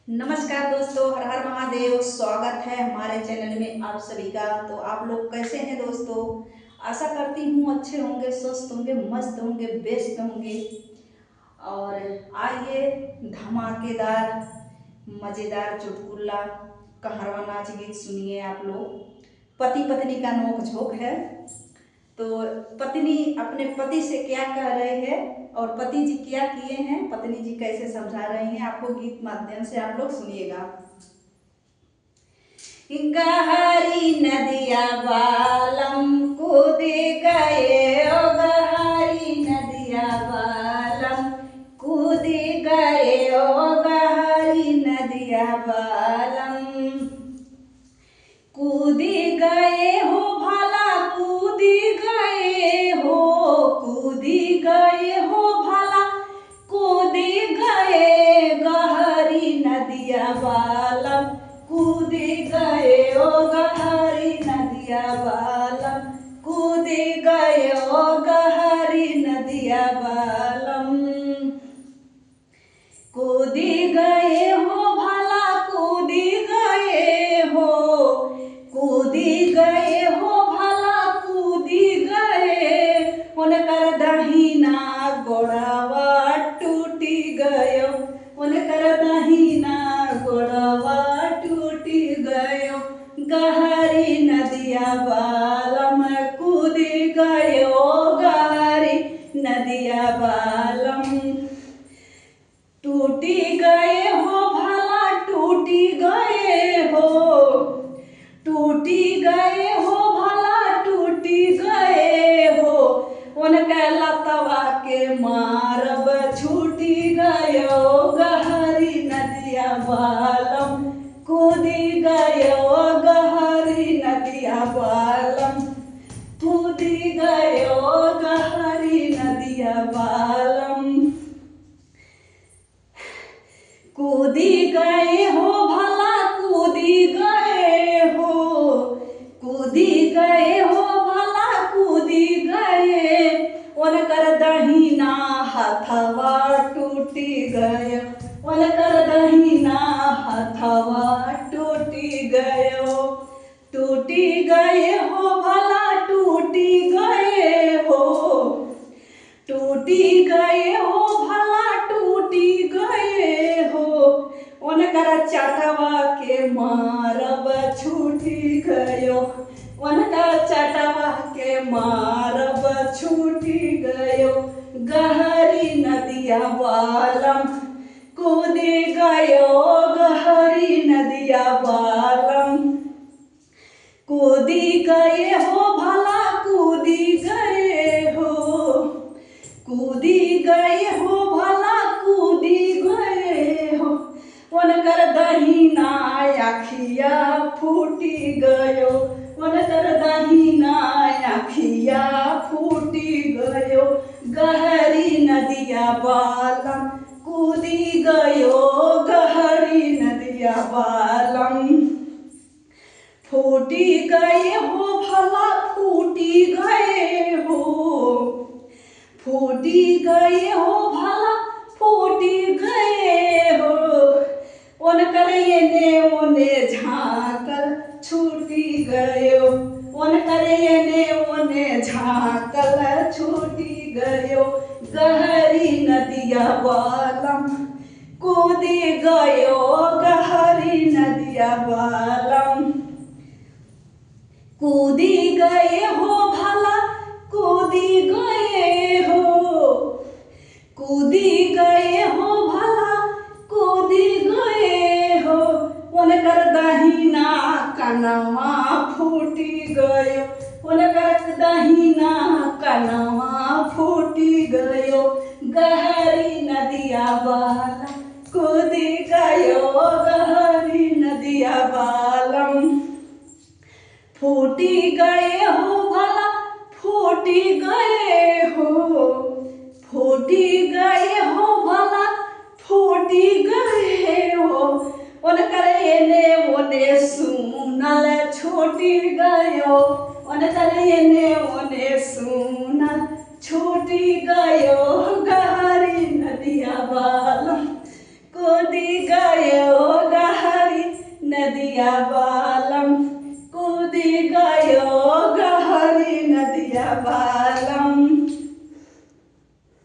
नमस्कार दोस्तों, हर हर महादेव। स्वागत है हमारे चैनल में आप सभी का। तो आप लोग कैसे हैं दोस्तों? आशा करती हूँ अच्छे होंगे, स्वस्थ होंगे, मस्त होंगे, बेस्ट होंगे। और आइए धमाकेदार मज़ेदार चुटकुला कहारवा नाच गीत सुनिए आप लोग। पति पत्नी का नोक झोंक है। तो पत्नी अपने पति से क्या कह रही है और पति जी क्या किए हैं, पत्नी जी कैसे समझा रही हैं, आपको गीत माध्यम से आप लोग सुनिएगा। गहरी नदिया बालम कूद गए, ओ गहरी नदिया बालम कूद गए, ओ गहरी नदिया बालम कूद गए हो भला, कूद गए हो, कूद गए हो भला, कूद गए गहरी नदिया बालम कूद गए, ओ गहरी नदिया बालम कूद गए, ओ गहरी नदिया बालम कूद गए हो भला, कूद गए हो, कूद गए हो भला, कूद गए। उनकर दहिना गोड़वा टूटी गयो, उनकर दहिना गोड़वा टूटी गयो, गहरी नदिया बालम कूद गयो, गहरी नदिया बालम टूटी गए हो भला, टूटी गए हो, टूटी गए हो भला, टूटी गए हो। उनके लतवा के मारब छूटी गयो, गहरी नदिया बालम कूद गयो, गहरी नदिया बालम कूद गयो, गहरी नदिया बालम कूदी गए हो भला, कूदी गए हो, कूदी गए हो भला, कूदी गए। उनकर दहिना हथवा टूटी गयो, उनकर दहिना हथवा टूटी गयो, टूटी गए हो भला, टूटी गए हो, टूटी गए हो भला, टूटी गए हो। उनकर चटवा के मारब छूटी गयो, उनकर चटवा के मारब छूटी गयो, गहरी नदिया बालम कूद गयो, गहरी नदिया बालम कूदी गए हो भला, कूदी गए हो, कूदी गए हो भला, कूदी गए हो। उनकर दहिना अखिया फूटी गयो, उनकर दहिना अखिया फूटी गयो, गहरी नदिया बालम कूदी गयो, गहरी नदिया बालम फूटी गए हो भला, फूटी गए हो, फूटी गए हो भला, फूटी गए हो। उनकर एने ओने झाँकल छूटी गयो, उनकर एने ओने झाँकल छूटी गयो, गहरी नदिया बालम कूद गयो, गहरी नदिया बालम कूदी गए हो भला, कूदी गए हो, कूदी गए हो भला, कूदी गए हो। उनकर दहिना कनवा फूटी गयो, उनकर दहिना कनवा फूटी गयो, गहरी नदिया बालम कूद गयो, गहरी नदिया बालम फूटी गए हो भला, फूटी गए हो, फूटी गए हो भला, फूटी गए हो। उनकर एने ओने सुनल छूटी गयो, उनकर एने ओने सुनल छूटी गयो, गहरी नदिया बालम कूद गयो, नदिया बालम कूदी गयो गहरी नदिया बालम।